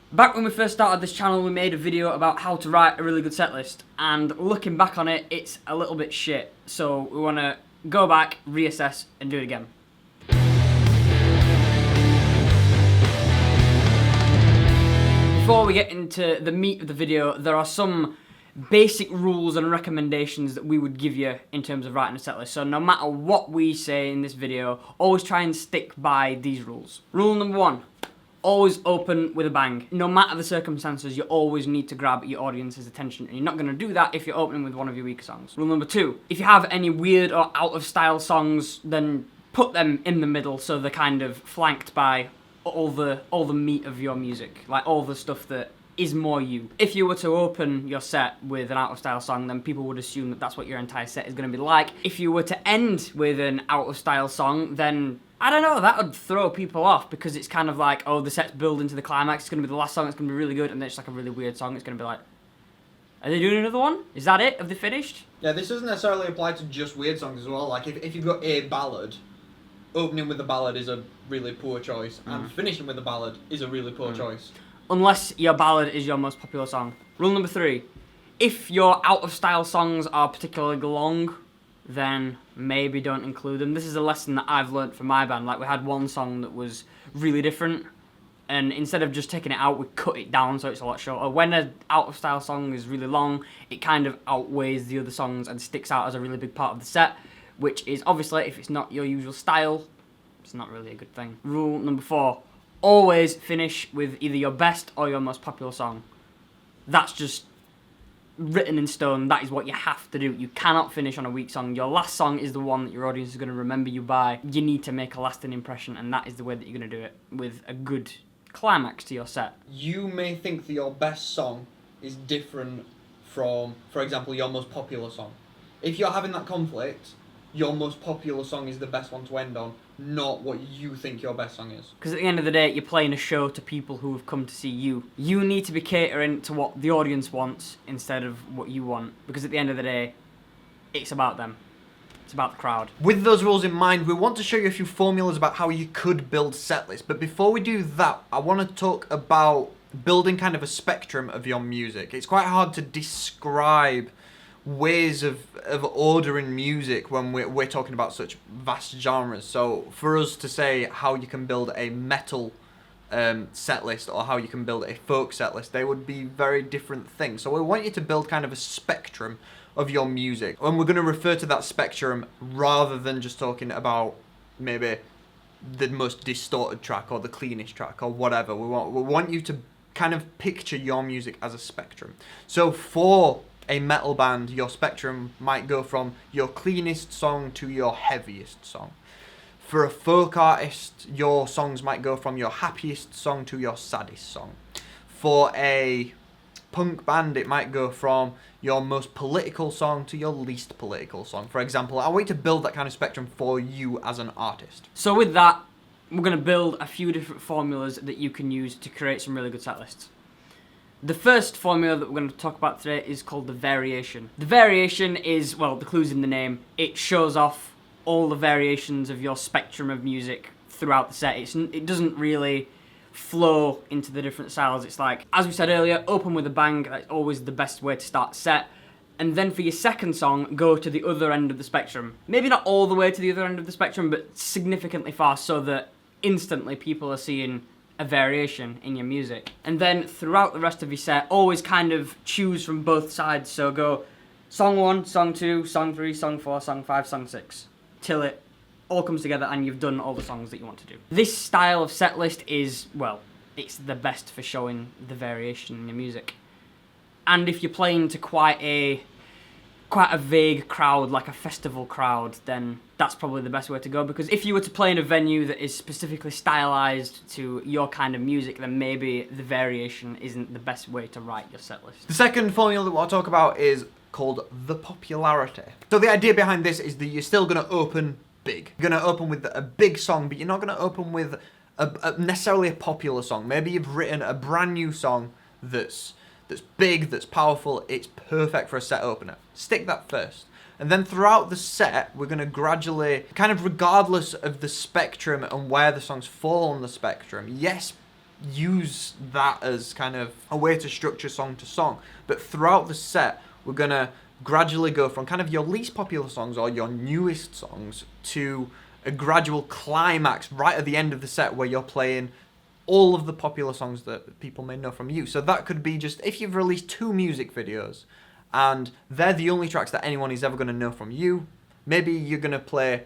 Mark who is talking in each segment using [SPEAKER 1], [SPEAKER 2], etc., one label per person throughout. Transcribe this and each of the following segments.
[SPEAKER 1] Back when we first started this channel, we made a video about how to write a really good set list, and looking back on it, it's a little bit shit. So we want to go back, reassess, and do it again. Before we get into the meat of the video, there are some basic rules and recommendations that we would give you in terms of writing a set list. So no matter what we say in this video, always try and stick by these rules. Rule number 1. Always open with a bang. No matter the circumstances, you always need to grab your audience's attention, and you're not going to do that if you're opening with one of your weaker songs. Rule number 2, if you have any weird or out of style songs, then put them in the middle so they're kind of flanked by all the meat of your music, like all the stuff that is more you. If you were to open your set with an out of style song, then people would assume that that's what your entire set is going to be like. If you were to end with an out of style song, then I don't know, that would throw people off, because it's kind of like, oh, the set's building to the climax, it's going to be the last song, it's going to be really good, and then it's like a really weird song, it's going to be like, are they doing another one? Is that it? Have they finished?
[SPEAKER 2] Yeah, this doesn't necessarily apply to just weird songs as well. Like, if you've got a ballad, opening with a ballad is a really poor choice, and finishing with a ballad is a really poor choice.
[SPEAKER 1] Unless your ballad is your most popular song. Rule number 3, if your out of style songs are particularly long, then maybe don't include them. This is a lesson that I've learned from my band. Like, we had one song that was really different, and instead of just taking it out, we cut it down so it's a lot shorter. When an out of style song is really long, it kind of outweighs the other songs and sticks out as a really big part of the set, which is obviously, if it's not your usual style, it's not really a good thing. Rule number 4, always finish with either your best or your most popular song. That's just written in stone. That is what you have to do. You cannot finish on a weak song. Your last song is the one that your audience is going to remember you by. You need to make a lasting impression, and that is the way that you're going to do it, with a good climax to your set.
[SPEAKER 2] You may think that your best song is different from, for example, your most popular song. If you're having that conflict, your most popular song is the best one to end on, not what you think your best song is.
[SPEAKER 1] Because at the end of the day, you're playing a show to people who have come to see you. You need to be catering to what the audience wants instead of what you want. Because at the end of the day, it's about them. It's about the crowd.
[SPEAKER 2] With those rules in mind, we want to show you a few formulas about how you could build set lists. But before we do that, I want to talk about building kind of a spectrum of your music. It's quite hard to describe ways of ordering music when we're talking about such vast genres. So for us to say how you can build a metal set list or how you can build a folk set list, they would be very different things. So we want you to build kind of a spectrum of your music, and we're going to refer to that spectrum rather than just talking about maybe the most distorted track or the cleanest track or whatever. We want you to kind of picture your music as a spectrum. So for a metal band, your spectrum might go from your cleanest song to your heaviest song. For a folk artist, your songs might go from your happiest song to your saddest song. For a punk band, it might go from your most political song to your least political song. For example, I want you to build that kind of spectrum for you as an artist.
[SPEAKER 1] So with that, we're going to build a few different formulas that you can use to create some really good set lists. The first formula that we're going to talk about today is called the variation. The variation is, well, the clue's in the name. It shows off all the variations of your spectrum of music throughout the set. It doesn't really flow into the different styles. It's like, as we said earlier, open with a bang. That's always the best way to start a set. And then for your second song, go to the other end of the spectrum. Maybe not all the way to the other end of the spectrum, but significantly far, so that instantly people are seeing a variation in your music. And then throughout the rest of your set, always kind of choose from both sides. So go song 1, song 2, song 3, song 4, song 5, song 6, till it all comes together and you've done all the songs that you want to do. This style of set list is, well, it's the best for showing the variation in your music. And if you're playing to quite a vague crowd, like a festival crowd, then that's probably the best way to go, because if you were to play in a venue that is specifically stylized to your kind of music, then maybe the variation isn't the best way to write your set list.
[SPEAKER 2] The second formula that we'll talk about is called the popularity. So the idea behind this is that you're still going to open big. You're going to open with a big song, but you're not going to open with necessarily a popular song. Maybe you've written a brand new song that's big, that's powerful, it's perfect for a set opener. Stick that first. And then throughout the set, we're going to gradually, kind of regardless of the spectrum and where the songs fall on the spectrum, yes, use that as kind of a way to structure song to song. But throughout the set, we're going to gradually go from kind of your least popular songs or your newest songs to a gradual climax right at the end of the set where you're playing all of the popular songs that people may know from you. So that could be just if you've released 2 music videos and they're the only tracks that anyone is ever going to know from you, maybe you're going to play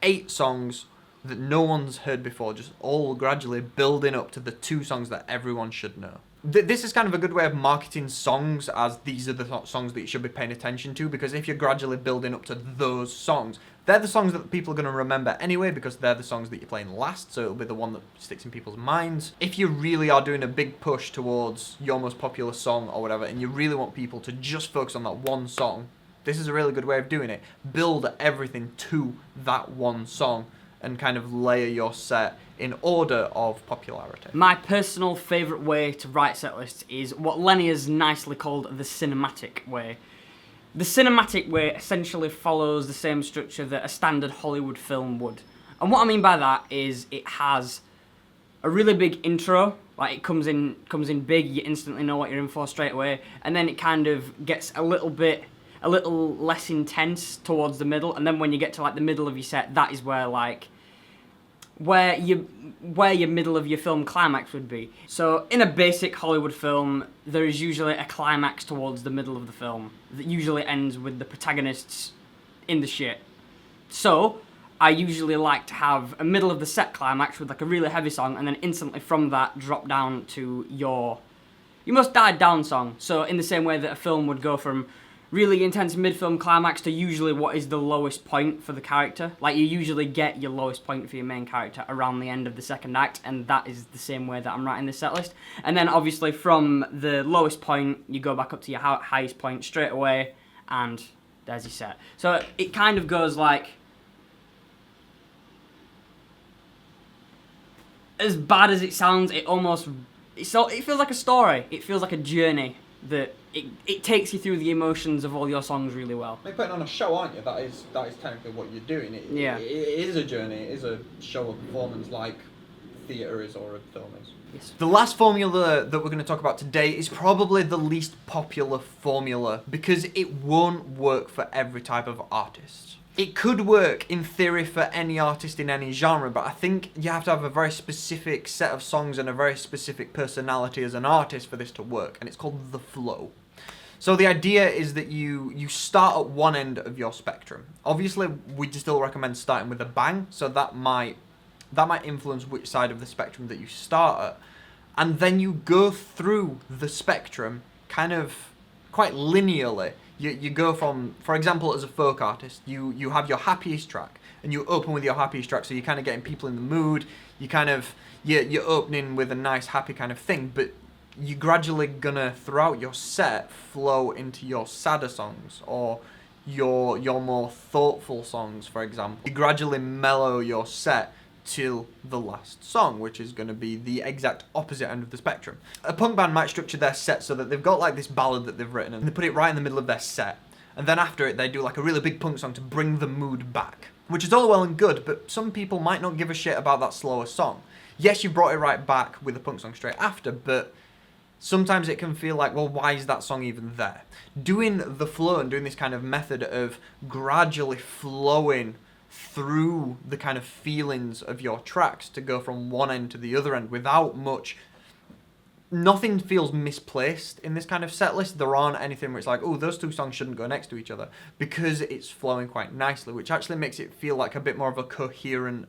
[SPEAKER 2] 8 songs that no one's heard before, just all gradually building up to the 2 songs that everyone should know. This is kind of a good way of marketing songs, as these are the songs that you should be paying attention to, because if you're gradually building up to those songs, they're the songs that people are going to remember anyway, because they're the songs that you're playing last, so it'll be the one that sticks in people's minds. If you really are doing a big push towards your most popular song or whatever, and you really want people to just focus on that one song, this is a really good way of doing it. Build everything to that one song and kind of layer your set in order of popularity.
[SPEAKER 1] My personal favourite way to write set lists is what Lenny has nicely called the cinematic way. The cinematic way essentially follows the same structure that a standard Hollywood film would. And what I mean by that is it has a really big intro, like it comes in big, you instantly know what you're in for straight away, and then it kind of gets a little less intense towards the middle, and then when you get to like the middle of your set, that is where your middle of your film climax would be. So in a basic Hollywood film, there is usually a climax towards the middle of the film that usually ends with the protagonists in the shit. So I usually like to have a middle of the set climax with like a really heavy song, and then instantly from that drop down to your most died down song. So in the same way that a film would go from really intense mid-film climax to usually what is the lowest point for the character. Like, you usually get your lowest point for your main character around the end of the second act, and that is the same way that I'm writing this set list. And then obviously from the lowest point, you go back up to your highest point straight away, and there's your set. So it kind of goes like, as bad as it sounds, it feels like a story. It feels like a journey that it takes you through the emotions of all your songs really well.
[SPEAKER 2] You're putting on a show, aren't you? That is technically what you're doing. It is a journey. It is a show, a performance, like theatre is or a film is.
[SPEAKER 1] Yes.
[SPEAKER 2] The last formula that we're going to talk about today is probably the least popular formula because it won't work for every type of artist. It could work in theory for any artist in any genre, but I think you have to have a very specific set of songs and a very specific personality as an artist for this to work, and it's called the flow. So the idea is that you start at one end of your spectrum. Obviously, we still recommend starting with a bang, so that might influence which side of the spectrum that you start at. And then you go through the spectrum kind of quite linearly. You go from, for example, as a folk artist, you have your happiest track, and you open with your happiest track, so you're kind of getting people in the mood, you're opening with a nice happy kind of thing, but you're gradually gonna, throughout your set, flow into your sadder songs, or your more thoughtful songs, for example. You gradually mellow your set till the last song, which is going to be the exact opposite end of the spectrum. A punk band might structure their set so that they've got like this ballad that they've written and they put it right in the middle of their set, and then after it they do like a really big punk song to bring the mood back, which is all well and good, but some people might not give a shit about that slower song. Yes, you brought it right back with a punk song straight after, but sometimes it can feel like, well, why is that song even there? Doing the flow and doing this kind of method of gradually flowing through the kind of feelings of your tracks to go from one end to the other end without much, nothing feels misplaced in this kind of set list. There aren't anything where it's like, oh, those 2 songs shouldn't go next to each other, because it's flowing quite nicely, which actually makes it feel like a bit more of a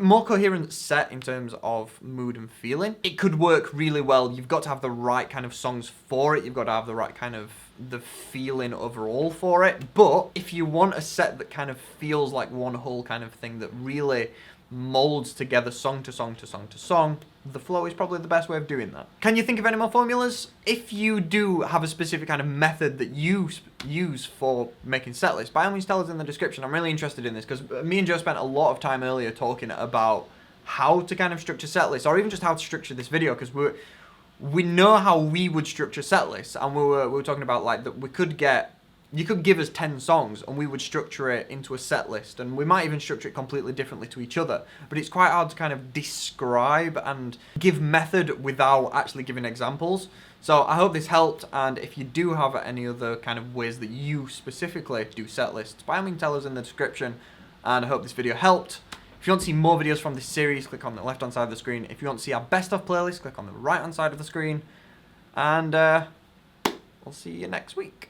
[SPEAKER 2] more coherent set in terms of mood and feeling. It could work really well. You've got to have the right kind of songs for it. You've got to have the right kind of the feeling overall for it. But if you want a set that kind of feels like one whole kind of thing that really molds together song to song to song to song, the flow is probably the best way of doing that. Can you think of any more formulas? If you do have a specific kind of method that you use for making set lists, by all means tell us in the description. I'm really interested in this because me and Joe spent a lot of time earlier talking about how to kind of structure set lists, or even just how to structure this video, because we know how we would structure set lists, and we were talking about like that we could get you could give us 10 songs and we would structure it into a set list, and we might even structure it completely differently to each other. But it's quite hard to kind of describe and give method without actually giving examples. So I hope this helped, and if you do have any other kind of ways that you specifically do set lists, by all means tell us in the description, and I hope this video helped. If you want to see more videos from this series, click on the left hand side of the screen. If you want to see our best of playlist, click on the right hand side of the screen, and we'll see you next week.